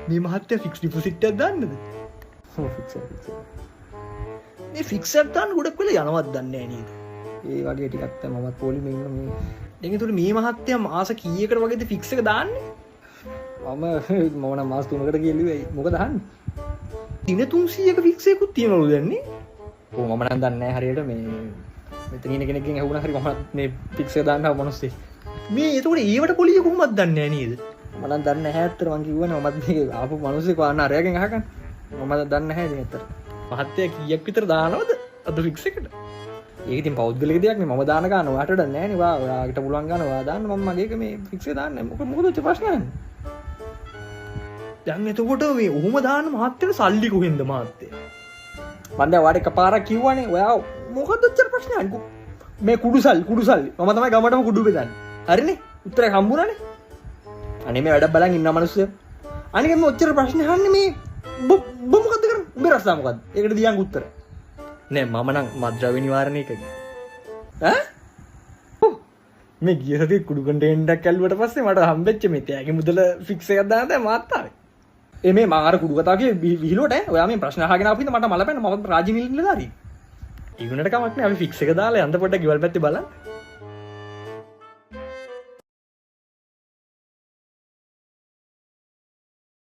මේ මහත්තයා fix deposit එකක් දාන්නද? ඔව් ෆික්ස් එක. මේ ෆික්ස් එකක් දාන්න ගොඩක් වෙලා යනවත් දන්නේ නැහැ නේද? ඒ වගේ ටිකක් තමයි මමත් පොලිමේ ඉන්න මේ. දැන් ඒතකොට මේ මහත්තයා මාස කීයකට වගේද ෆික්ස් එක දාන්නේ? මම නම් මාස 3කට ගියලුවේ. මොකද අහන්නේ? දින 300ක ෆික්ස් එකකුත් තියනවලු දැන් නේ? ඔව් මම නම් දන්නේ නැහැ හරියට මේ මෙතන ඉන්න කෙනෙක්ගෙන් අහුණා හරි මම මේ ෆික්ස් එක දාන්න ආව මිනිස්සේ. මේ ඒතකොට ඒවට පොලිය කොහොමද දන්නේ නැහැ නේද? මම නම් දන්නේ නැහැ ඇත්තට මං කිව්වනේ මමත් මේ ආපු මිනිස්සේ කවන්න අරයාගෙන් අහගන්න. මම දන්නේ නැහැ ඉතින් ඇත්තට. මහත්තයා කීයක් විතර දානවද අද ෆික්ස් එකට? ඒක ඉතින් පෞද්ගලික දෙයක් නේ මම දාන ගන්න ඔයාට වඩා නැහැ නේ ඔයාට පුළුවන් ගන්න ඔයා දාන්න මම මගේ එක මේ ෆික්ස් එක දාන්නේ මොකද ප්‍රශ්නයක් දැන් එතකොට මේ ඔහොම දාන්න මහත්තයාට සල්ලි කොහෙන්ද මහත්තයා? මම දැන් ඔයාට එකපාරක් කිව්වනේ ඔයා මොකද්ද ඔච්චර ප්‍රශ්නයක්? මේ කුඩුසල්ලි මම තමයි ගමටම කුඩු බෙදන්නේ. හරිනේ? උත්තරයක් හම්බුණානේ. අනේ මේ වැඩ බලන් ඉන්න මිනිස්සු. අනික මේ ඔච්චර ප්‍රශ්න අහන්නේ මේ ඔබ මොකද්ද කරන්නේ? උඹේ රස්සා මොකද්ද? ඒකට දියන් උත්තර. නෑ මම නම් මද්ද්‍රව්‍ය නිවාරණයක ඈ? මේ ගිය සතියේ කුඩු කන්ටේනර් එකක් ඇල්ලුවට පස්සේ මට හම්බෙච්ච මේ තෑගි මුදල ෆික්ස් එකක් දාන්න දැන් මාත් ආවේ. මේ මම අර කුඩු කතාව කියේ විහිළුවට ඈ. ඔයා මේ ප්‍රශ්න අහගෙන ආපු හින්දා මට මල පැන්න මම රාජි නිලධාරී. ඒ වුණාට කමක් නෑ අපි ෆික්ස් එක දාලා යන්න පොඩ්ඩක් ගෙවල් පැත්තේ බලන්න.